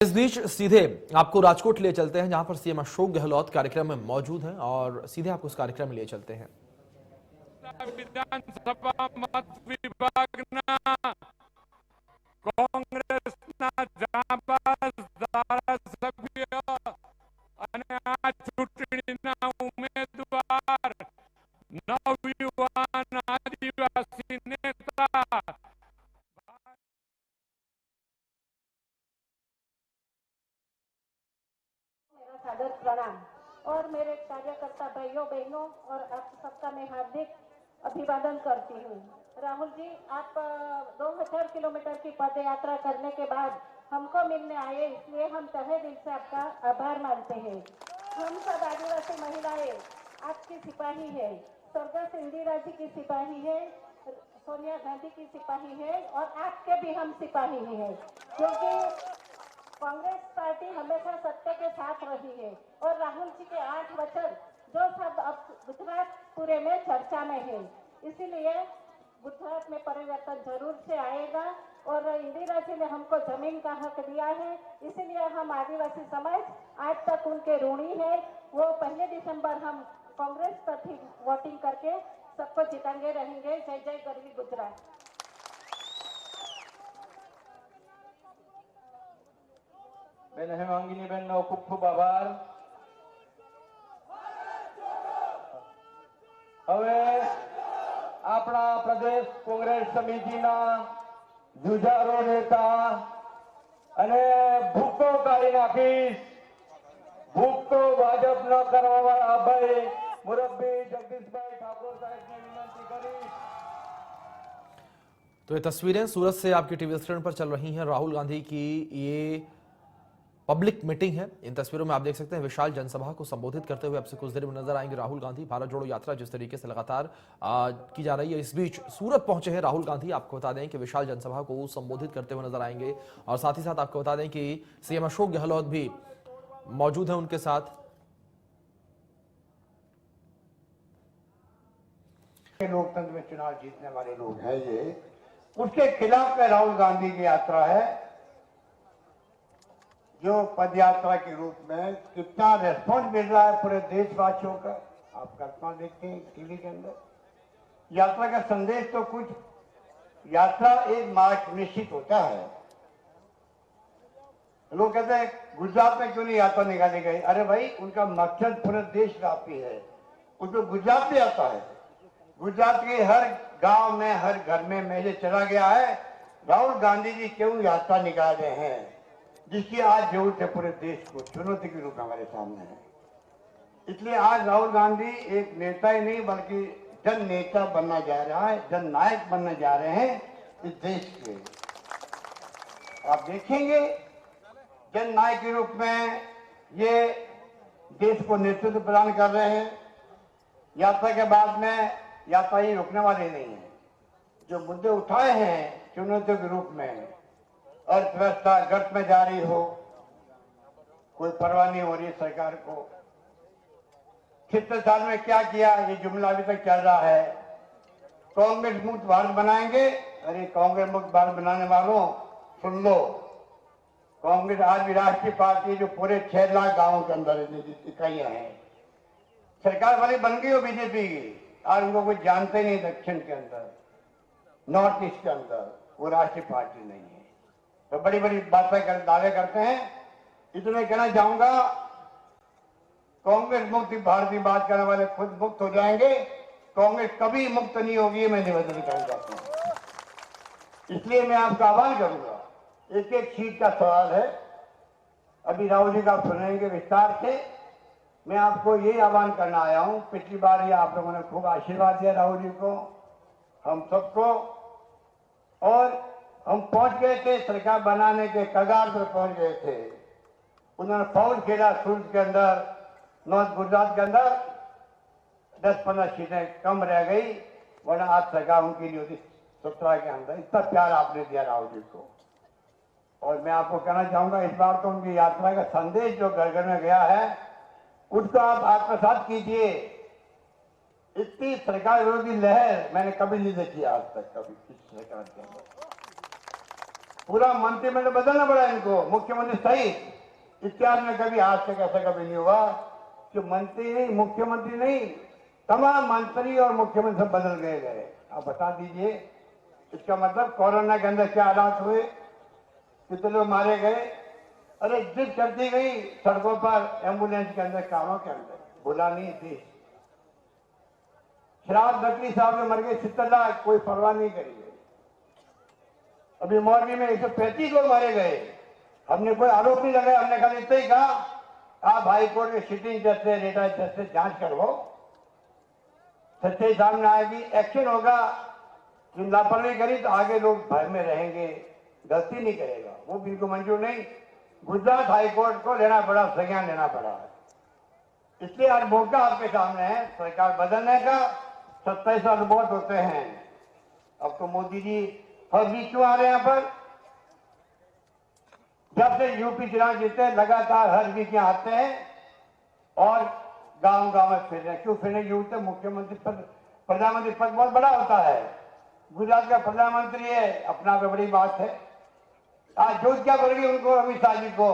इस बीच सीधे आपको राजकोट ले चलते हैं, जहां पर सीएम अशोक गहलोत कार्यक्रम में मौजूद हैं और सीधे आपको उस कार्यक्रम में ले चलते हैं। विधानसभा मत विभागना કોંગ્રેસના જાબાઝ ધારાસભ્ય અને આ ચૂંટણીના ઉમેદવાર નવયુવાન આદિવાસી નેતા सादर प्रणाम और मेरे कार्यकर्ता भाइयों बहनों और आप सबका मैं हार्दिक अभिवादन करती हूँ। राहुल जी, आप 2000 किलोमीटर की पद यात्रा करने के बाद हमको मिलने आए, इसलिए हम तहे दिल से आपका आभार मानते हैं। हम सब आदिवासी महिलाएं आपकी सिपाही है, स्वर्गस्थ इंदिरा जी की सिपाही है, सोनिया गांधी की सिपाही है और आपके भी हम सिपाही हैं, क्योंकि कांग्रेस पार्टी हमेशा सत्य के साथ रही है और राहुल जी के 8 वचन जो सब अब गुजरात पूरे में चर्चा में है, इसीलिए गुजरात में परिवर्तन जरूर से आएगा और इंदिरा जी ने हमको जमीन का हक दिया है, इसीलिए हम आदिवासी समाज आज तक उनके ऋणी है। वो 1 दिसंबर हम कांग्रेस पर ही वोटिंग करके सबको जिताएंगे रहेंगे। जय जय गरवी गुजरात। બેન હેમાંગીની બેનનો ખૂબ ખૂબ આભાર। હવે આપણા પ્રદેશ કોંગ્રેસ સમિતિના જુજારો નેતા અને ભૂકો કાઢી નાખીશ, ભૂકો ભાજપ ન કરવાવાળા ભાઈ મુરબ્બી જગદીશભાઈ ઠાકોર સાહેબને વિનંતી કરીશ। तो ये तस्वीरें सूरत से आपकी टीवी स्क्रीन पर चल रही हैं। राहुल गांधी की ये पब्लिक मीटिंग है। इन तस्वीरों में आप देख सकते हैं विशाल जनसभा को संबोधित करते हुए आपसे कुछ देर में नजर आएंगे राहुल गांधी। भारत जोड़ो यात्रा जिस तरीके से लगातार की जा रही है, इस बीच सूरत पहुंचे हैं राहुल गांधी। आपको बता दें कि विशाल जनसभा को संबोधित करते हुए नजर आएंगे और साथ ही साथ आपको बता दें कि सीएम अशोक गहलोत भी मौजूद हैं उनके साथ। लोकतंत्र में चुनाव जीतने वाले लोग हैं ये, उसके खिलाफ में राहुल गांधी की यात्रा है, जो पद यात्रा के रूप में कितना रेस्पॉन्स मिल रहा है पूरे देशवासियों का आप कल्पना देखते हैं टीवी के अंदर। यात्रा का संदेश तो कुछ, यात्रा एक मार्ग निश्चित होता है। लोग कहते हैं गुजरात में क्यों नहीं यात्रा निकाली गई? अरे भाई, उनका मकसद पूरे देशव्यापी है, उसमें गुजरात भी आता है। गुजरात के हर गांव में, हर घर में मैसेज चला गया है, राहुल गांधी जी क्यों यात्रा निकाल रहे हैं, जिसकी आज जरूरत है पूरे देश को, चुनौती के रूप में हमारे सामने है। इसलिए आज राहुल गांधी एक नेता ही नहीं बल्कि जन नेता बनना जा रहा है, जन नायक बनने जा रहे हैं इस देश के। आप देखेंगे जन नायक के रूप में ये देश को नेतृत्व प्रदान कर रहे हैं। यात्रा के बाद में यात्रा ही रुकने वाली नहीं है। जो मुद्दे उठाए हैं चुनौतियों के रूप में, अर्थव्यवस्था गर्त में जा रही हो, कोई परवाह नहीं हो रही सरकार को। 70 साल में क्या किया ये जुमला अभी तक चल रहा है। कांग्रेस मुक्त भारत बनाएंगे। अरे कांग्रेस मुक्त भारत बनाने वालों सुन लो, कांग्रेस आज भी राष्ट्रीय पार्टी जो पूरे 6 लाख गांवों के अंदर इकाइयां हैं। सरकार वाली बन गई हो बीजेपी की, आज उनको कोई जानते नहीं। दक्षिण के अंदर, नॉर्थ ईस्ट के अंदर वो राष्ट्रीय पार्टी नहीं है। तो बड़ी बड़ी बातें कर दावे करते हैं। इतने कहना चाहूंगा, कांग्रेस मुक्त भारत की बात करने वाले खुद मुक्त हो जाएंगे, कांग्रेस कभी मुक्त नहीं होगी, मैं निवेदन करना चाहता हूं। इसलिए मैं आपका आह्वान करूंगा, एक एक सीट का सवाल है, अभी राहुल जी का आप सुनेंगे विस्तार से। मैं आपको ये आह्वान करना आया हूं, पिछली बार ये आप लोगों ने खूब आशीर्वाद दिया राहुल जी को, हम सबको, और हम पहुंच गए थे सरकार बनाने के कगार पर पहुंच गए थे। उन्होंने फाउल खेला सूरत के अंदर, नॉर्थ गुजरात के अंदर 10-15 सीटें कम रह गई, वरना आज सरकार उनकी नहीं होती 17 के अंदर। इतना प्यार आपने दिया राहुल जी को। और मैं आपको कहना चाहूंगा, इस बार तो उनकी यात्रा का संदेश जो घर घर में गया है उसको आप आत्मसात कीजिए। इतनी सरकार विरोधी लहर मैंने कभी नहीं देखी आज तक, कभी किसी सरकार के अंदर। पूरा मंत्रिमंडल बदलना पड़ा इनको, मुख्यमंत्री सहित। इतिहास में कभी आज तक ऐसा कभी नहीं हुआ कि मंत्री नहीं, मुख्यमंत्री नहीं, तमाम मंत्री और मुख्यमंत्री सब बदल गए। आप बता दीजिए इसका मतलब कोरोना के अंदर क्या हालात हुए, कितने लोग मारे गए। अरे जिद करती गई सड़कों पर, एम्बुलेंस के अंदर, कारों के अंदर, बुला नहीं थी। शराब नकली साहब में मर गए 70 लाख, कोई परवाह नहीं करी गई। अभी मोरबी में 135 लोग मारे गए, हमने कोई आरोप नहीं लगाया, हमने खाली इतना ही कहा आप हाई कोर्ट के सिटिंग जज से, रिटायर्ड जज से जांच करवाओ, सच्चाई सामने आएगी, एक्शन होगा। जिन लापरवाही करी तो आगे लोग भय में रहेंगे, गलती नहीं करेगा, वो बिल्कुल मंजूर नहीं। गुजरात हाई कोर्ट को लेना पड़ा, संज्ञान लेना पड़ा। इसलिए आज मौका आपके सामने है सरकार बदलने का। 27 साल बहुत होते हैं, अब तो मोदी जी हर बीच क्यों आ रहे हैं यहाँ पर? जब से यूपी चुनाव जीते लगातार हर वीक यहाँ आते हैं और गांव गांव में फिर रहे। क्यों फिरने? यूपी मुख्यमंत्री पद, प्रधानमंत्री पद बहुत बड़ा होता है। गुजरात का प्रधानमंत्री है, अपना तो बड़ी बात है। आज जो क्या बढ़ गई उनको, अमित शाह जी को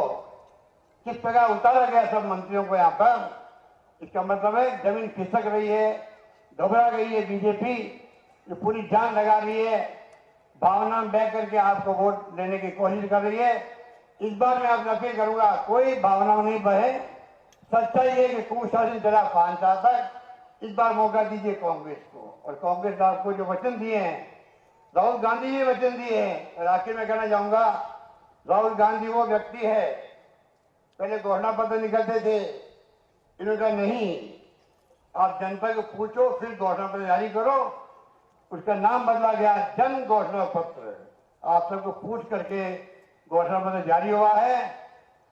किस प्रकार उतारा गया सब मंत्रियों को यहाँ पर। इसका मतलब है जमीन खिसक रही है, घबरा गई है बीजेपी, जो पूरी जान लगा रही है, भावना में बह करके आपको वोट लेने की कोशिश कर रही है। इस बार मैं आपसे अपील करूंगा, कोई भावना में नहीं बहे। सच्चाई है कि कुशासन चला 5 साल तक। इस बार मौका दीजिए कांग्रेस को, और कांग्रेस आपको जो वचन दिए हैं, राहुल गांधी जी वचन दिए हैं। और आखिर में कहना चाहूंगा, राहुल गांधी वो व्यक्ति है, पहले घोषणा पत्र निकलते थे, इन्होंने कहा नहीं, आप जनता को पूछो फिर घोषणा पत्र जारी करो। उसका नाम बदला गया जन घोषणा पत्र। आप सबको पूछ करके घोषणा पत्र जारी हुआ है।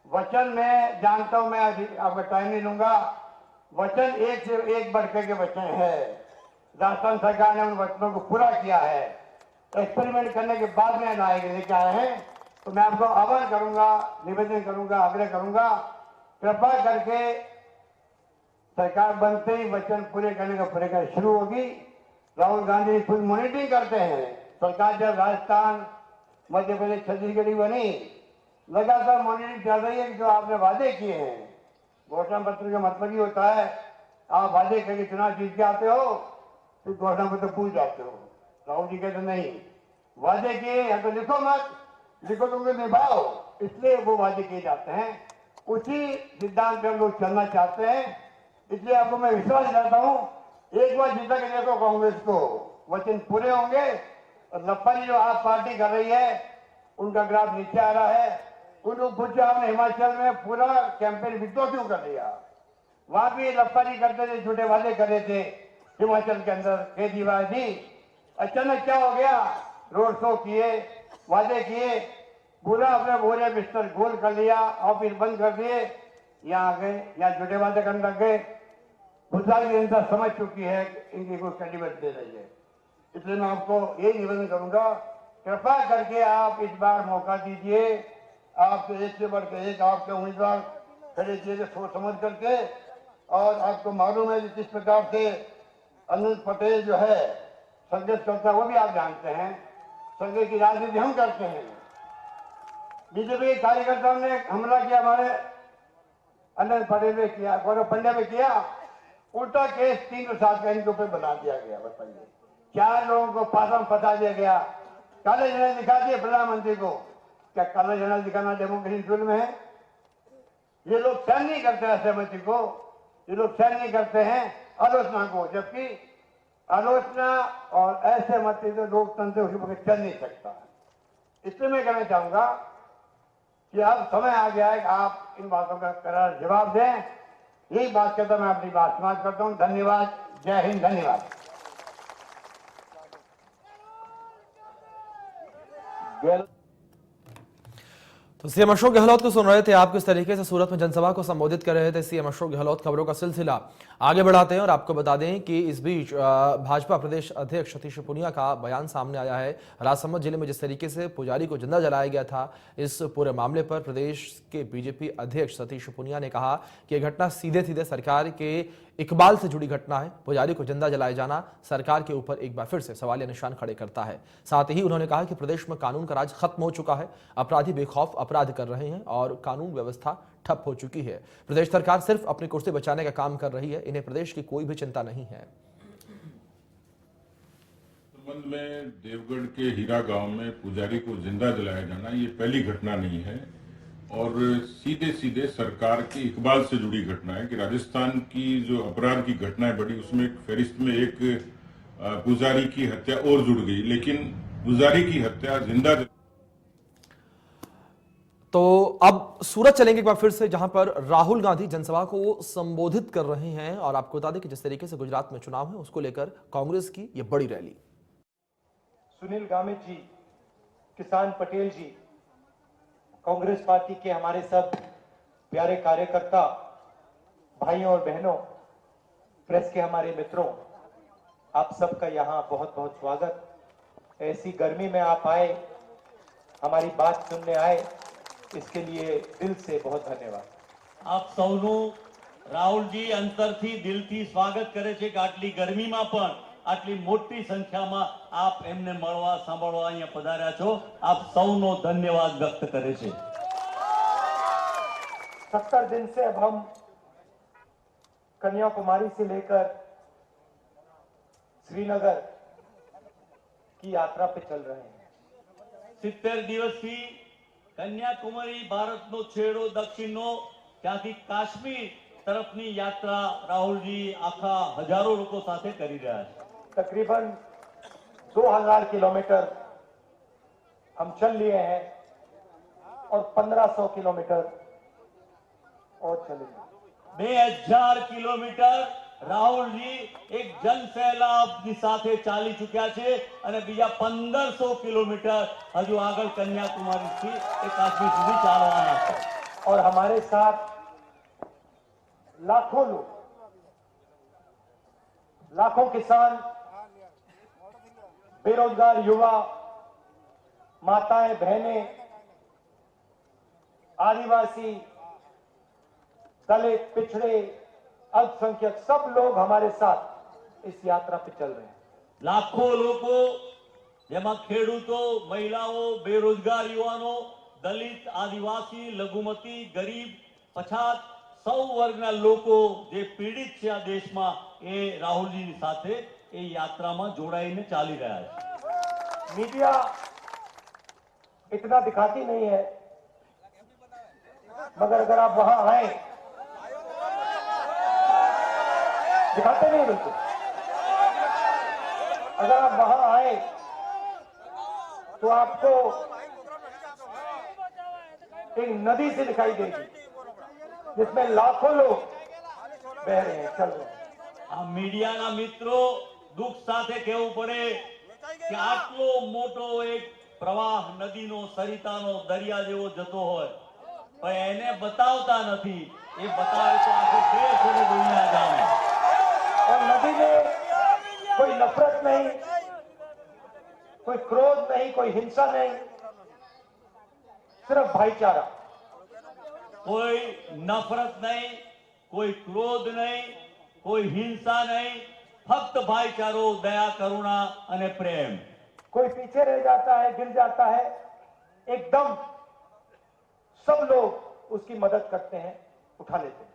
वचन में जानता हूं, मैं आपका टाइम नहीं लूंगा, वचन एक से एक बढ़कर के वचन है। राजस्थान सरकार ने उन वचनों को पूरा किया है। एक्सपेरिमेंट करने के बाद में लाए लेके आए हैं। तो मैं आपको आह्वान करूंगा, निवेदन करूंगा, आग्रह करूंगा, कृपा करके सरकार बनते ही वचन पूरे करने का प्रक्रिया शुरू होगी। राहुल गांधी खुद मॉनिटरिंग करते हैं। सरकार जब राजस्थान, मध्य प्रदेश, छत्तीसगढ़ बनी, लगातार मॉनिटरिंग चल रही है कि जो आपने वादे किए हैं। घोषणा पत्र का मतलब ही होता है आप वादे करके चुनाव जीत के आते हो, फिर घोषणा पत्र भूल जाते हो। राहुल जी कहते नहीं, वादे किए या तो लिखो मत, लिखो तो उनको निभाओ, इसलिए वो वादे किए जाते हैं। उसी सिद्धांत पर हम लोग चलना चाहते हैं। इसलिए आपको मैं विश्वास दिलाता हूं, एक बार जीता के देखो कांग्रेस को, वचन पूरे होंगे। और लप्पाजी जो आप पार्टी कर रही है, उनका ग्राफ नीचे आ रहा है। उनको पूछो आपने हिमाचल में पूरा कैंपेन विड्रॉ क्यों कर दिया? वहां भी लप्पाजी करते थे, झूठे वादे कर रहे थे हिमाचल के अंदर, केजरीवाल जी। अचानक क्या हो गया? रोड शो किए, वादे किए, पूरा अपने बोरे बिस्तर गोल कर लिया, ऑफिस बंद कर दिए, यहाँ आ गए, यहाँ झूठे वादे करने लग गए। गुजरात की जनता समझ चुकी है कि इनकी कोई कैंडिडेट दे रही है। इसलिए मैं आपको ये निवेदन करूंगा, कृपा करके आप इस बार मौका दीजिए। आपको एक से बढ़कर एक आपके उम्मीदवार खड़े किए थे सोच समझ करके। और आपको मालूम है कि किस प्रकार से अनिल पटेल जो है संघर्ष करता है, वो भी आप जानते हैं। संघर्ष की राजनीति हम करते हैं। बीजेपी के कार्यकर्ताओं ने हमला किया, हमारे अनिल पटेल ने किया, गौरव पंड्या ने किया। उल्टा केस 307 का इनके ऊपर बना दिया गया। बताइए, 4 लोगों को पासा में फंसा दिया गया। काले झंडे दिखा दिए प्रधानमंत्री को। क्या काला झंडा दिखाना डेमोक्रेसी जुल्म है? ये लोग सहन नहीं करते असहमति को, ये लोग सहन नहीं करते हैं आलोचना को। जबकि आलोचना और असहमति से लोकतंत्र उसके बगैर चल नहीं सकता। इसलिए मैं कहना चाहूंगा कि अब समय आ गया है कि आप इन बातों का करार जवाब दें। यही बात कहता मैं अपनी बात समाप्त करता हूं। धन्यवाद। जय हिंद। धन्यवाद। तो सीएम अशोक गहलोत को सुन रहे थे आप, किस तरीके से सूरत में जनसभा को संबोधित कर रहे थे सीएम अशोक गहलोत। खबरों का सिलसिला आगे बढ़ाते हैं और आपको बता दें कि इस बीच भाजपा प्रदेश अध्यक्ष सतीश पूनिया का बयान सामने आया है। राजसमंद जिले में जिस तरीके से पुजारी को जिंदा जलाया गया था, इस पूरे मामले पर प्रदेश के बीजेपी अध्यक्ष सतीश पूनिया ने कहा कि यह घटना सीधे सीधे सरकार के इकबाल से जुड़ी घटना है। पुजारी को जिंदा जलाए जाना सरकार के ऊपर एक बार फिर से सवालिया निशान खड़े करता है। साथ ही उन्होंने कहा कि प्रदेश में कानून का राज खत्म हो चुका है, अपराधी बेखौफ अपराध कर रहे हैं और कानून व्यवस्था ठप हो चुकी है। प्रदेश सरकार सिर्फ अपनी कुर्सी बचाने का काम कर रही है, इन्हें प्रदेश की कोई भी चिंता नहीं है। संबंध में देवगढ़ के हीरा गांव में पुजारी को जिंदा जलाया जाना ये पहली घटना नहीं है और सीधे सीधे सरकार की इकबाल से जुड़ी घटना है कि राजस्थान की जो अपराध की घटनाएं बढ़ी उसमें फेरिस्त में एक पुजारी की हत्या और जुड़ गई, लेकिन पुजारी की हत्या जिंदा। तो अब सूरत चलेंगे एक बार फिर से, जहां पर राहुल गांधी जनसभा को संबोधित कर रहे हैं और आपको बता दें कि जिस तरीके से गुजरात में चुनाव है उसको लेकर कांग्रेस की यह बड़ी रैली। सुनील गामित जी, किसान पटेल जी, कांग्रेस पार्टी के हमारे सब प्यारे कार्यकर्ता भाइयों और बहनों, प्रेस के हमारे मित्रों, आप सबका यहाँ बहुत बहुत स्वागत। ऐसी गर्मी में आप आए, हमारी बात सुनने आए, इसके लिए दिल से बहुत धन्यवाद। આપ સૌનું રાહુલજી અંતરથી દિલથી સ્વાગત કરે છે કે આટલી ગરમીમાં પણ આટલી મોટી સંખ્યામાં આપ એમને મળવા સાંભળવા અહીંયા પધાર્યા છો। આપ સૌનો ધન્યવાદ વ્યક્ત કરે છે। 70 दिन से अब हम कन्याकुमारी से लेकर श्रीनगर की यात्रा पे चल रहे हैं। 70 દિવસથી કન્યાકુમારી ભારતનો છેડો દક્ષિણનો ત્યાંથી કાશ્મીર તરફની યાત્રા રાહુલજી આખા હજારો લોકો સાથે કરી રહ્યા છે। तकरीबन 2000 किलोमीटर हम चल लिए हैं और 1500 किलोमीटर और चलेंगे। 2000 કિલોમીટર રાહુલજી એક જન સહેલાવની સાથે ચાલી ચૂક્યા છે અને બીજા 1500 કિલોમીટર હજુ આગળ કન્યાકુમારીથી એ કાશ્મીર સુધી ચાલવાના છે। और हमारे साथ लाखों लोग, लाखों किसान, बेरोजगार युवा, माताएं बहनें, आदिवासी, दलित, पिछड़े, अल्पसंख्यक, सब लोग हमारे साथ इस यात्रा पे चल रहे हैं। લાખો લોકો જેમાં ખેડૂતો, મહિલાઓ, બેરોજગાર યુવાનો, દલિત, આદિવાસી, લઘુમતી, ગરીબ, પછાત સૌ વર્ગના લોકો જે પીડિત છે આ દેશમાં એ રાહુલજીની સાથે એ યાત્રામાં જોડાઈને ચાલી રહ્યા છે। मीडिया इतना दिखाती नहीं है, मगर अगर आप वहां आए, दिखाते नहीं बिल्कुल, अगर आप वहां आए तो आपको एक नदी से दिखाई देगी जिसमें लाखों लोग बह रहे हैं, चल रहे हैं। આ મીડિયાના મિત્રો દુઃખ સાથે કહેવું પડે કે આટલો મોટો એક પ્રવાહ નદીનો, સરિતાનો, દરિયા જેવો જતો હોય પણ એને બતાવતા નથી। એ બતાવે તો આખો દેશ અને દુનિયા જાણે। और नदी में कोई नफरत नहीं, कोई क्रोध नहीं, कोई हिंसा नहीं, सिर्फ भाईचारा। કોઈ નફરત નહીં, કોઈ ક્રોધ નહીં, કોઈ હિંસા નહીં, ફક્ત ભાઈચારો, દયા, કરુણા અને પ્રેમ। कोई पीछे रह जाता है, गिर जाता है, एकदम सब लोग उसकी मदद करते हैं, उठा लेते हैं।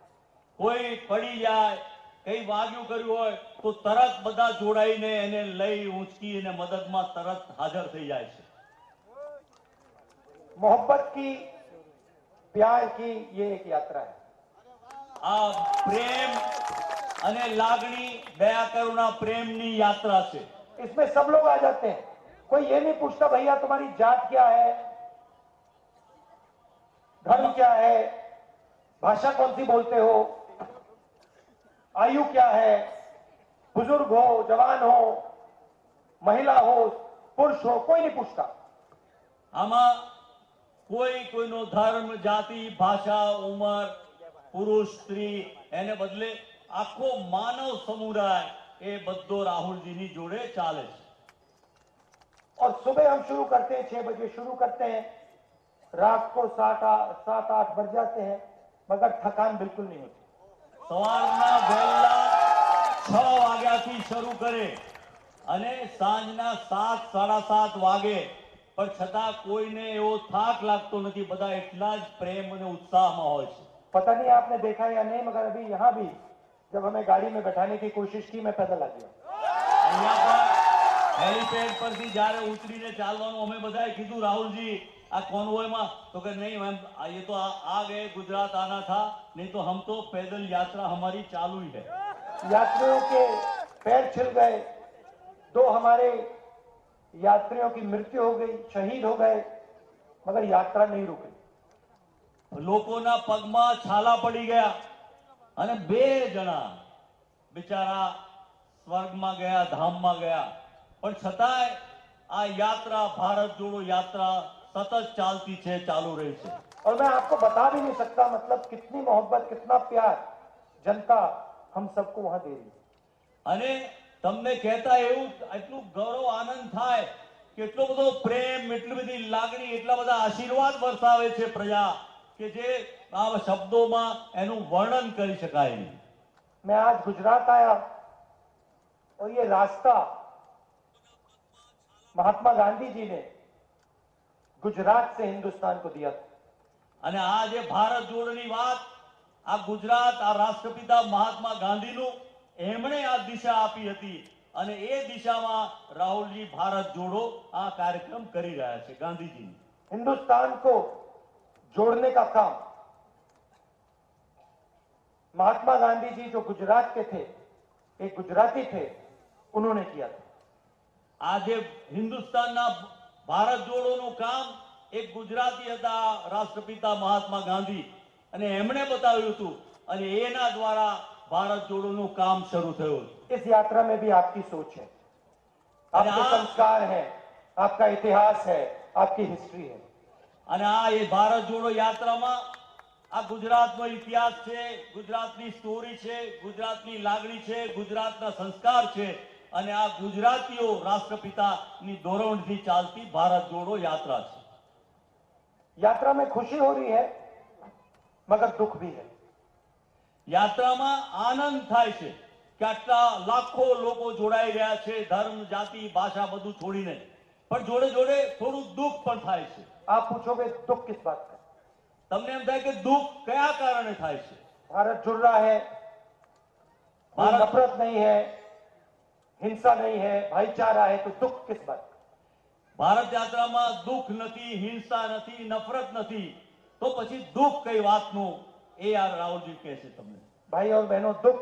કોઈ પડી જાય, કઈ વાગ્યું કર્યું હોય તો તરત બધા જોડાઈને એને લઈ ઊંચકી અને મદદમાં તરત હાજર થઈ જાય છે। मोहब्बत की, प्यार की ये एक यात्रा है। આ પ્રેમ અને લાગણી, દયા, કરુણા, પ્રેમની યાત્રા છે। इसमें सब लोग आ जाते हैं, कोई ये नहीं पूछता भैया तुम्हारी जात क्या है, धर्म क्या है, भाषा कौन सी बोलते हो, आयु क्या है, बुजुर्ग हो, जवान हो, महिला हो, पुरुष हो, कोई नहीं पूछता। આમાં કોઈ કોઈનો ધર્મ, જાતિ, ભાષા, ઉંમર, પુરુષ, સ્ત્રી એને બદલે આખો માનવ સમુદાય એ બધો રાહુલજીની જોડે ચાલે છે। और सुबह हम शुरू करते हैं, 6 बजे शुरू करते हैं, रात को 7-8 बज जाते हैं, मगर थकान बिल्कुल नहीं होती। સવારના વહેલા વાગ્યાથી શરૂ કરે અને સાંજના 7, 7:30 વાગે, પણ છતાં કોઈને એવો થાક લાગતો નથી. બધા એટલા જ પ્રેમ અને ઉત્સાહમાં હોય છે. पता नहीं आपने देखा या नहीं, मगर अभी यहाँ भी जब हमें गाड़ी में बैठाने की कोशिश की, मैं पैदल आ गया. અહીંયા પણ હેલીપેડ પરથી જ્યારે ઉતરીને ચાલવાનું અમે બધાએ કીધું, રાહુલજી આ કોન્વોયમાં, તો કે નહીં मैम, ये तो आ गए, गुजरात आना था, नहीं तो हम तो पैदल यात्रा हमारी चालू ही है. यात्रियों के पैर छिल गए, 2 हमारे यात्रियों की मृत्यु हो गई, शहीद हो गए, मगर यात्रा नहीं रुकी. લોકોના પગમાં છાલા પડી ગયા અને 2 જણા બિચારા સ્વર્ગમાં ગયા, ધામમાં ગયા. પણ છતાંય આ યાત્રા, ભારત જોડો યાત્રા સતત ચાલતી છે, ચાલુ રહી છે. और मैं आपको बता भी नहीं सकता, मतलब कितनी मोहब्बत, कितना प्यार जनता हम सबको वहां दे रही है. અને તમને કહેતા એવું એટલું ગૌરવ, આનંદ થાય કે એટલો બધો પ્રેમ, એટલી બધી લાગણી, એટલા બધા આશીર્વાદ વરસાવે છે પ્રજા કે જે આ શબ્દોમાં એનું વર્ણન કરી શકાય નહીં. मैं आज गुजरात आया और ये रास्ता महात्मा गांधी जी ने गुजरात से हिंदुस्तान को दिया था. અને આ જે ભારત જોડોની વાત, આ ગુજરાત, આ રાષ્ટ્રપિતા મહાત્મા ગાંધીનું એમણે આ દિશા આપી હતી અને એ દિશામાં રાહુલજી ભારત જોડો આ કાર્યક્રમ કરી રહ્યા છે. ગાંધીજીની हिंदुस्तान को जोड़ने का काम महात्मा गांधी जी जो गुजरात के थे, एक गुजराती थे, उन्होंने किया था. આજે હિન્દુસ્તાનના ભારત જોડોનું કામ એક ગુજરાતી હતા, રાષ્ટ્રપિતા મહાત્મા ગાંધી, અને એમણે બતાવ્યું હતું અને એના દ્વારા ભારત જોડોનું કામ શરૂ થયું. इस यात्रा में भी आपकी सोच है, आपके संस्कार है, आपका इतिहास है, आपकी हिस्ट्री है. અને આ એ ભારત જોડો યાત્રામાં આ ગુજરાતનો ઇતિહાસ છે, ગુજરાતની સ્ટોરી છે, ગુજરાતની લાગણી છે, ગુજરાતના સંસ્કાર છે અને આ ગુજરાતીઓ રાષ્ટ્રપિતાની ધોરણથી ચાલતી ભારત જોડો યાત્રા છે. यात्रा में खुशी हो रही है, मगर दुख भी है. યાત્રામાં આનંદ થાય છે કે આટલા લાખો લોકો જોડાઈ રહ્યા છે, ધર્મ, જાતિ, ભાષા બધું છોડીને, પણ જોડે જોડે થોડું દુઃખ પણ થાય છે. आप पूछोगे दुख किस बात का? તમને એમ થાય કે દુઃખ કયા કારણે થાય છે? भारत जुड़ रहा है, भारत- नफरत नहीं है, हिंसा नहीं है, भाईचारा है, तो दुख किस बात का? ભારત યાત્રામાં દુઃખ નથી, હિંસા નથી, નફરત નથી, તો પછી દુઃખ કઈ વાતનું? એ આ રાહુલજી કહે છે તમને. भाई और बहनों, दुख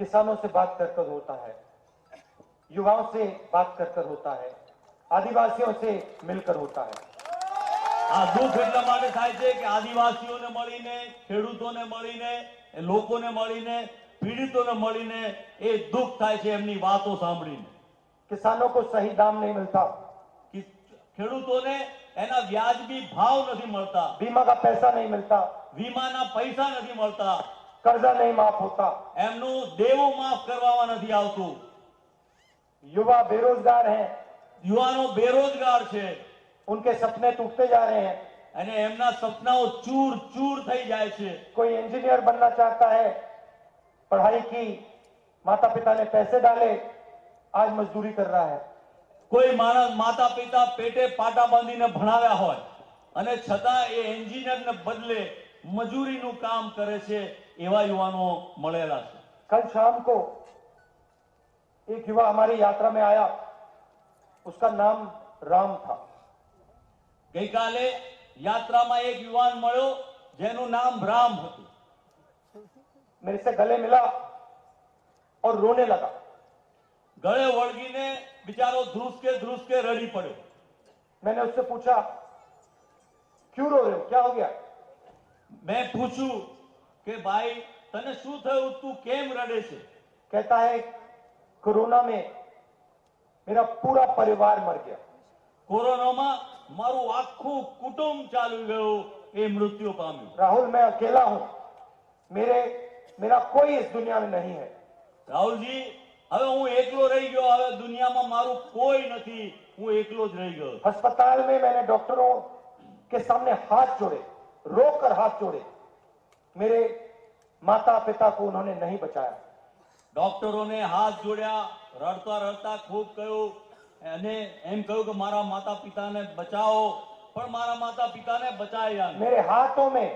किसानों से बात कर कर होता है, युवाओं से बात कर कर होता है, आदिवासियों से मिलकर होता है. આ દુઃખ એટલા માટે થાય છે કે આદિવાસીઓને મળીને, ખેડૂતોને મળીને, લોકોને મળીને, પીડિતોને મળીને એ દુઃખ થાય છે એમની વાતો સાંભળીને. किसानों को सही दाम नहीं मिलता, કે ખેડૂતોને એના વ્યાજબી ભાવ નથી મળતા, बीमा का पैसा नहीं मिलता, વીમાના પૈસા નથી મળતા, कर्जा नहीं माफ होता, એમનું દેવું માફ કરવામાં નથી આવતું, युवा बेरोजगार हैं, યુવાનો બેરોજગાર છે उनके सपने टूटते जा रहे हैं. અને એમના સપનાઓ ચૂર ચૂર થઈ જાય છે. कोई इंजीनियर बनना चाहता है, पढ़ाई की, माता पिता ने पैसे डाले, आज मजदूरी कर रहा है. કોઈ માણસ, માતા પિતા પેટે પાટા બાંધીને ભણાવ્યા હોય અને છતાં એ એન્જિનિયરને બદલે મજૂરીનું કામ કરે છે, એવા યુવાનો મળેલા છે. कल शाम को एक युवा हमारी यात्रा में आया, उसका नाम राम था. ગઈકાલે યાત્રામાં એક યુવાન મળ્યો જેનું નામ રામ હતું. मेरे से गले मिला और रोने लगा. ગળે વળગીને બિચારો ધ્રુસકે રડી પડ્યો. मैंने उससे पूछा, क्यों रो रहे हो, क्या हो गया? મેં પૂછ્યું કે ભાઈ તને શું થયું, તું કેમ રડે છે? कहता है, कोरोना में मेरा पूरा परिवार मर गया. કોરોનામાં મારું આખું કુટુંબ ચાલી ગયું, એ મૃત્યુ પામ્યું. राहुल, मैं अकेला हूं, मेरा कोई इस दुनिया में नहीं है. રાહુલજી, હવે હું એકલો રહી ગયો, હવે દુનિયામાં મારું કોઈ નથી, હું એકલો જ રહી ગયો. अस्पताल में मैंने डॉक्टरों के सामने हाथ जोड़े, रोकर हाथ जोड़े. मेरे माता पिता को उन्होंने नहीं बचाया. ડોક્ટરોને હાથ જોડ્યા, રડતા રડતા ખૂબ કહ્યું અને એમ કહ્યું કે મારા માતા પિતાને બચાવો, પણ મારા માતા પિતાને બચાવ્યા નહીં. मेरे हाथों में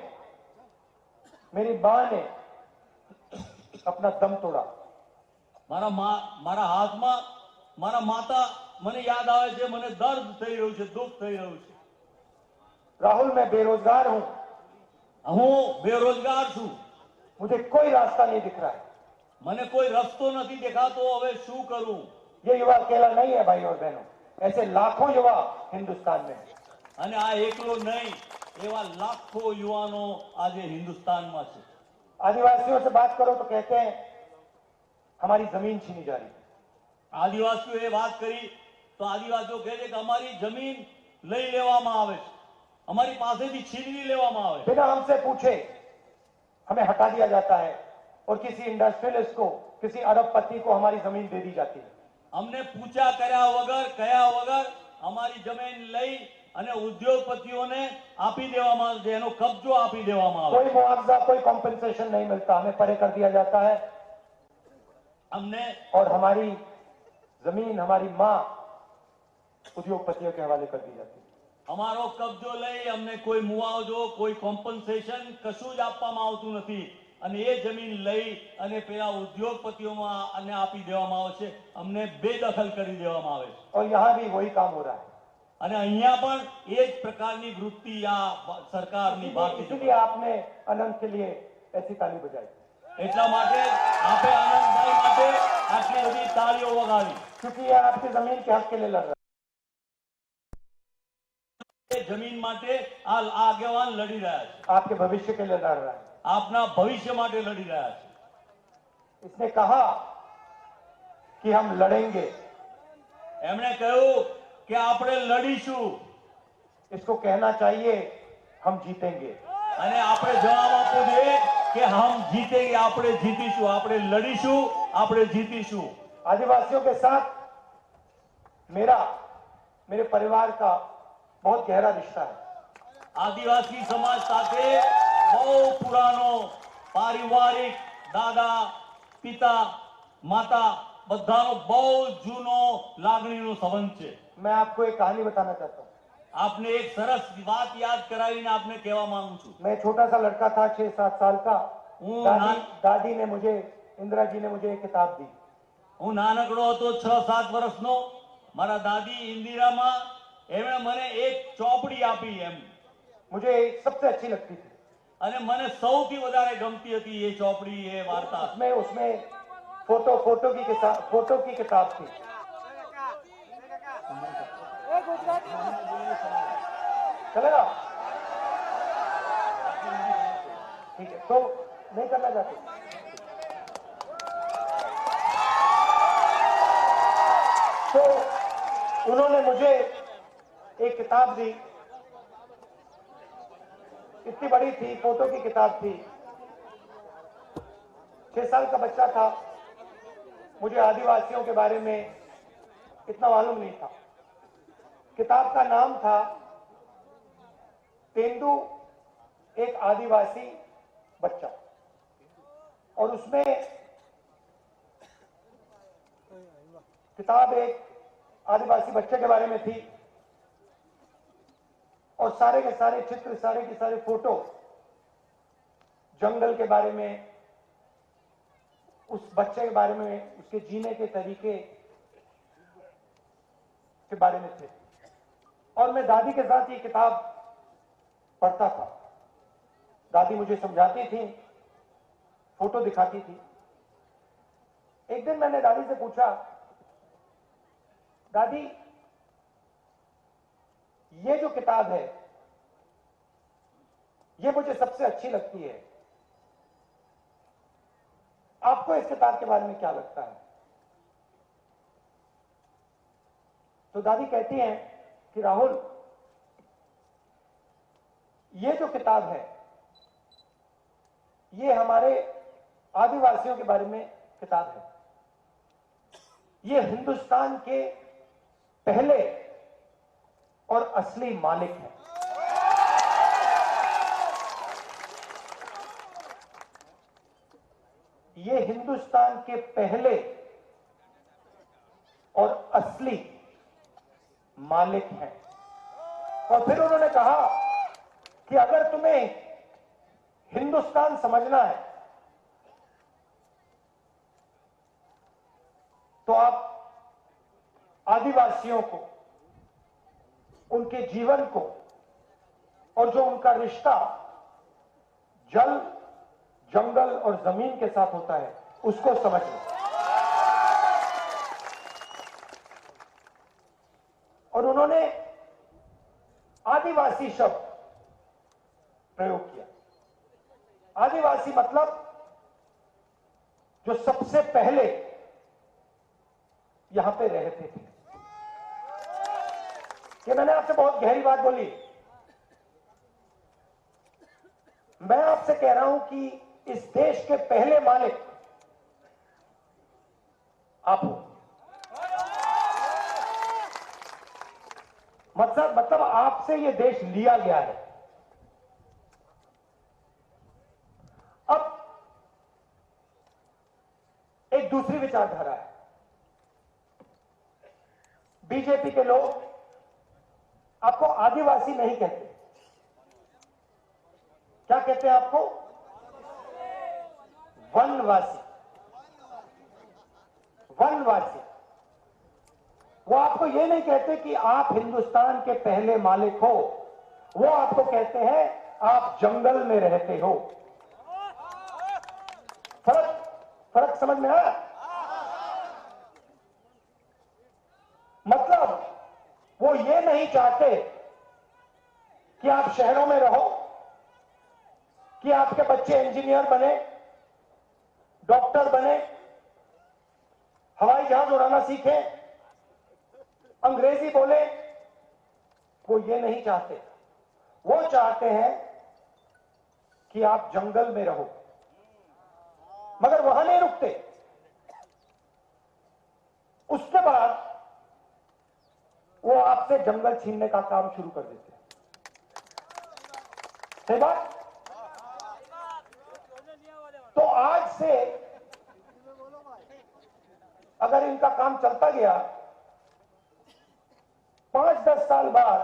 मेरी मां ने अपना दम तोड़ा. મારા હાથમાં મારા માતા મને યાદ આવે છે, મને દર્દ થઈ રહ્યું છે, દુઃખ થઈ રહ્યું છે. राहुल, मैं बेरोजगार हूं. હું બેરોજગાર છું, मुझे कोई रास्ता नहीं दिख रहा है. મને કોઈ રસ્તો નથી દેખાતો, હવે શું કરું? ये युवा अकेला नहीं है भाई और बहनों, ऐसे लाखों युवा हिंदुस्तान में हैं. અને આ એકલો નહીં, એવા લાખો યુવાનો આજે હિન્દુસ્તાનમાં છે. आदिवासियों से बात करो तो कहते हैं हमारी जमीन छीनी जा रही है. આદિવાસીઓએ વાત કરી તો આદિવાસીઓ કહે છે કે અમારી જમીન લઈ લેવામાં આવે છે, અમારી પાસેથી છીનવી લેવામાં આવે છે. बिना हमसे पूछे हमें हटा दिया जाता है और किसी इंडस्ट्रियलिस्ट को, किसी अरबपति को हमारी जमीन दे दी जाती है. અમને પૂછા કર્યા વગર, કયા વગર અમારી જમીન લઈ અને ઉદ્યોગપતિઓને આપી દેવામાં આવે છે, એનો કબજો આપી દેવામાં આવે कोई છે. मुआवजा, कोई कॉम्पेंसेशन नहीं मिलता, हमें परे कर दिया जाता है અમને और हमारी जमीन, हमारी मां उद्योगपतियों के हवाले कर दी जाती है. અમારો કબજો લઈ અમને કોઈ મુઆવજો, કોઈ કોમ્પન્સેશન કશું જ આપવામાં આવતું નથી અને એ જમીન લઈ અને પેલા ઉદ્યોગપતિઓમાં અને આપી દેવામાં આવે છે, અમને બેદખલ કરી દેવામાં આવે છે. और यहाँ भी वही काम हो रहा है. અને અહીંયા પણ એ જ પ્રકારની વૃત્તિ આ સરકારની ભારતીય इसलिए आपने अनंत के लिए ऐसी ताली बजाई, એટલા માટે આપે આનંદભાઈ માટે આટલી બધી તાળીઓ વગાડી. क्योंकि ये आपकी जमीन के हक के लिए लड़ रहा है. એ જમીન માટે આ આગેવાન લડી રહ્યા છે, आपके भविष्य के लिए लड़ रहा है. આપના ભવિષ્ય માટે લડી રહ્યા છે. इसने कहा कि हम लड़ेंगे. એમણે કહ્યું કે આપણે લડીશું इसको कहना चाहिए हम जीतेंगे. અને આપણે જવાબ આપવો જોઈએ કે હમ જીતેંગે, આપણે જીતીશું, આપણે લડીશું, આપણે જીતીશું. आदिवासियों के साथ मेरे परिवार का बहुत गहरा रिश्ता है. આદિવાસી સમાજ સાથે બહુ પુરાનો પારિવારિક, દાદા, પિતા, માતા બધાનો બહુ જૂનો લાગણીનો સંબંધ છે. मैं आपको एक कहानी बताना चाहता हूँ. આપને એક સરસ વાત યાદ કરાવીને આપને કહેવા માંગુ છું. मैं छोटा सा लड़का था, 6-7 साल का. હું दादी ने मुझे, इंदिरा जी ने मुझे एक किताब दी. હું નાનકડો હતો, 6-7 વર્ષનો. મારા દાદી ઇન્દિરામાં એમણે મને એક ચોપડી આપી એમ, मुझे सबसे अच्छी लगती थी. અને મને સૌથી વધારે ગમતી હતી એ ચોપડી, એ વાર્તા. उसमें फोटो की किताब थी. चलेगा? ठीक है, तो नहीं करना चाहते. तो उन्होंने मुझे एक किताब दी. इतनी बड़ी थी, फोटो की किताब थी. 6 साल का बच्चा था. मुझे आदिवासियों के बारे में इतना मालूम नहीं था. किताब का नाम था तेंदू, एक आदिवासी बच्चा. और उसमें किताब एक आदिवासी बच्चे के बारे में थी और सारे के सारे चित्र, सारे के सारे फोटो जंगल के बारे में, उस बच्चे के बारे में, उसके जीने के तरीके के बारे में थे. और मैं दादी के साथ ये किताब पढ़ता था. दादी मुझे समझाती थी, फोटो दिखाती थी. एक दिन मैंने दादी से पूछा, दादी ये जो किताब है ये मुझे सबसे अच्छी लगती है, आपको इस किताब के बारे में क्या लगता है? तो दादी कहती हैं कि राहुल, ये जो किताब है ये हमारे आदिवासियों के बारे में किताब है. ये हिंदुस्तान के पहले और असली मालिक हैं. ये हिंदुस्तान के पहले और असली मालिक हैं। और फिर उन्होंने कहा कि अगर तुम्हें हिंदुस्तान समझना है तो आप आदिवासियों को, उनके जीवन को और जो उनका रिश्ता जल, जंगल और जमीन के साथ होता है उसको समझ लो। और उन्होंने आदिवासी शब्द प्रयोग किया। आदिवासी मतलब जो सबसे पहले यहां पे रहते थे। कि मैंने आपसे बहुत गहरी बात बोली। मैं आपसे कह रहा हूं कि इस देश के पहले मालिक आप हो। मतलब आपसे ये देश लिया गया है। अब एक दूसरी विचारधारा है। बीजेपी के लोग आपको आदिवासी नहीं कहते। क्या कहते हैं आपको? वनवासी। वनवासी। वो आपको ये नहीं कहते कि आप हिंदुस्तान के पहले मालिक हो, वो आपको कहते हैं आप जंगल में रहते हो। फर्क समझ में आया? मतलब वो ये नहीं चाहते कि आप शहरों में रहो, कि आपके बच्चे इंजीनियर बने, डॉक्टर बने, हवाई जहाज उड़ाना सीखें, अंग्रेजी बोले। वो ये नहीं चाहते। वो चाहते हैं कि आप जंगल में रहो। मगर वहां नहीं रुकते। उसके बाद वो आपसे जंगल छीनने का काम शुरू कर देते हैं। सही बात? तो आज से अगर इनका काम चलता गया, 5-10 साल बाद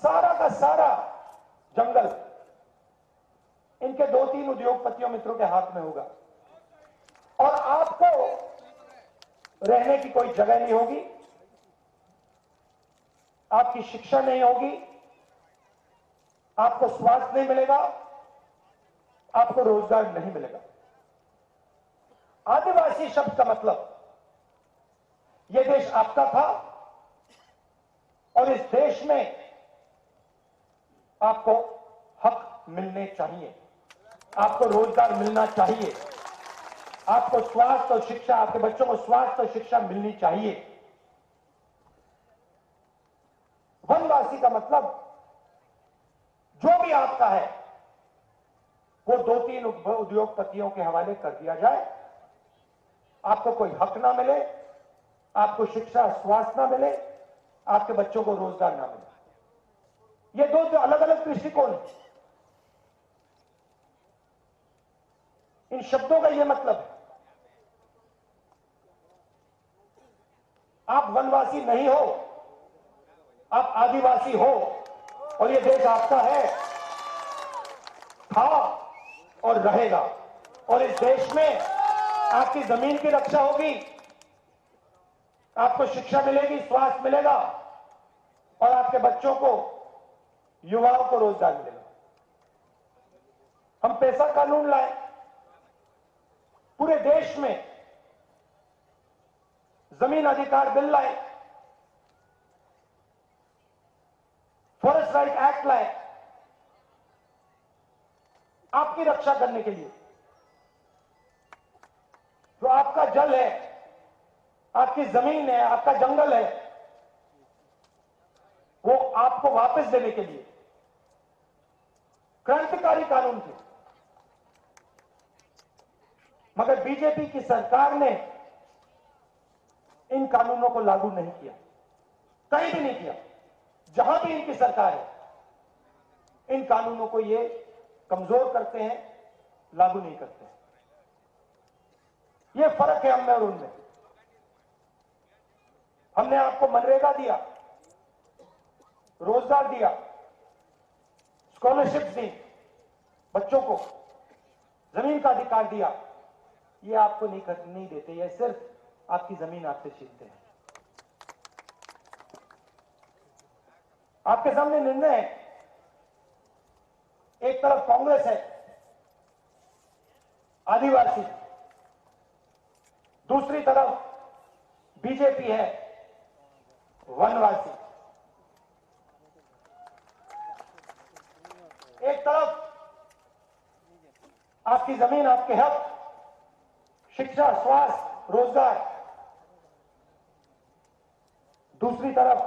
सारा का सारा जंगल इनके 2-3 उद्योगपतियों मित्रों के हाथ में होगा। और आपको रहने की कोई जगह नहीं होगी, आपकी शिक्षा नहीं होगी, आपको स्वास्थ्य नहीं मिलेगा, आपको रोजगार नहीं मिलेगा। आदिवासी शब्द का मतलब यह देश आपका था और इस देश में आपको हक मिलने चाहिए, आपको रोजगार मिलना चाहिए, आपको स्वास्थ्य और शिक्षा, आपके बच्चों को स्वास्थ्य और शिक्षा मिलनी चाहिए। वनवासी का मतलब जो भी आपका है वो 2-3 उद्योगपतियों के हवाले कर दिया जाए, आपको कोई हक ना मिले, आपको शिक्षा स्वास्थ्य ना मिले, आपके बच्चों को रोजगार ना मिले। ये 2 अलग अलग दृष्टिकोण है। इन शब्दों का यह मतलब है। आप वनवासी नहीं हो, आप आदिवासी हो और यह देश आपका है, था और रहेगा। और इस देश में आपकी जमीन की रक्षा होगी, आपको शिक्षा मिलेगी, स्वास्थ्य मिलेगा और आपके बच्चों को, युवाओं को रोजगार मिलेगा। हम पैसा कानून लाए, पूरे देश में जमीन अधिकार बिल लाए, फॉरेस्ट राइट एक्ट लाए, आपकी रक्षा करने के लिए। जो आपका जल है, आपकी जमीन है, आपका जंगल है, वो आपको वापस देने के लिए क्रांतिकारी कानून थे। मगर बीजेपी की सरकार ने इन कानूनों को लागू नहीं किया, कहीं भी नहीं किया। जहां भी इनकी सरकार है, इन कानूनों को ये कमजोर करते हैं, लागू नहीं करते हैं। ये फर्क है हम में और उनमें। हमने आपको मनरेगा दिया, रोजगार दिया, स्कॉलरशिप दी, बच्चों को जमीन का अधिकार दिया। ये आपको नहीं देते, ये सिर्फ आपकी जमीन आपसे छीनते हैं। आपके सामने निर्णय है, एक तरफ कांग्रेस है आदिवासी, दूसरी तरफ बीजेपी है वनवासी। एक तरफ आपकी जमीन, आपके हक, शिक्षा, स्वास्थ्य, रोजगार, दूसरी तरफ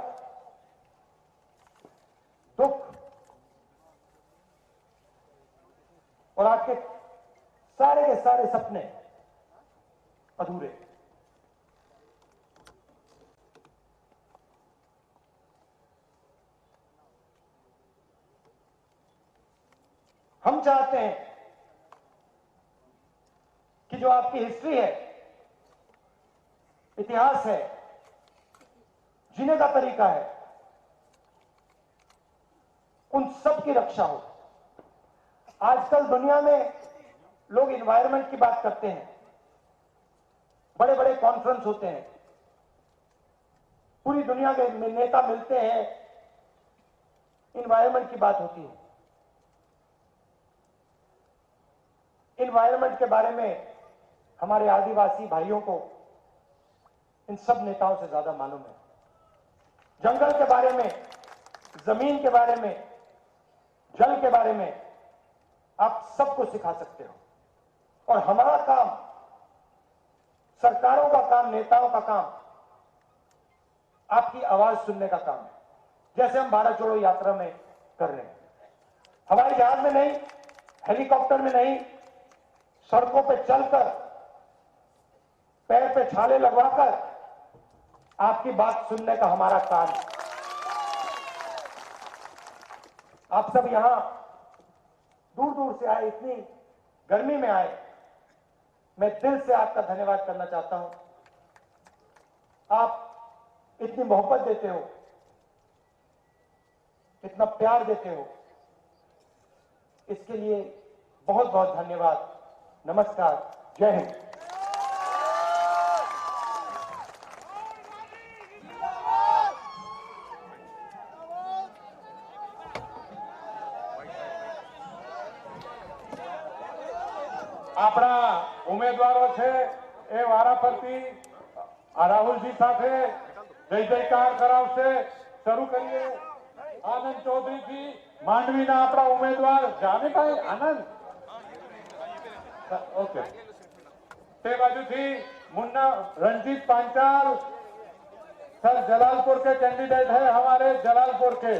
दुख और आपके सारे के सारे सपने अधूरे। हम चाहते हैं कि जो आपकी हिस्ट्री है, इतिहास है, जीने का तरीका है, उन सब की रक्षा हो। आजकल दुनिया में लोग इन्वायरमेंट की बात करते हैं, बड़े बड़े कॉन्फ्रेंस होते हैं, पूरी दुनिया के नेता मिलते हैं, इन्वायरमेंट की बात होती है। इन्वायरमेंट के बारे में हमारे आदिवासी भाइयों को इन सब नेताओं से ज्यादा मालूम है। जंगल के बारे में, जमीन के बारे में, जल के बारे में आप सबको सिखा सकते हो। और हमारा काम, सरकारों का काम, नेताओं का काम आपकी आवाज सुनने का काम है, जैसे हम भारत जोड़ो यात्रा में कर रहे हैं। हवाई जहाज में नहीं, हेलीकॉप्टर में नहीं, सड़कों पे चलकर, पैर पे छाले लगवाकर आपकी बात सुनने का हमारा काम है। आप सब यहां दूर दूर से आए, इतनी गर्मी में आए, मैं दिल से आपका धन्यवाद करना चाहता हूं। आप इतनी मोहब्बत देते हो, इतना प्यार देते हो, इसके लिए बहुत बहुत धन्यवाद। नमस्कार, जय हिंद। આપણા ઉમેદવારો છે એ વારાફરતી રાહુલજી સાથે જય જયકાર કરાવશે। શરૂ કરીએ। આનંદ ચૌધરીજી માંડવીના આપણા ઉમેદવાર જાનેભાઈ આનંદ, ઓકે। તે બાજુથી મુન્ના रंजीत पांचाल सर जलालपुर के कैंडिडेट है, हमारे जलालपुर के।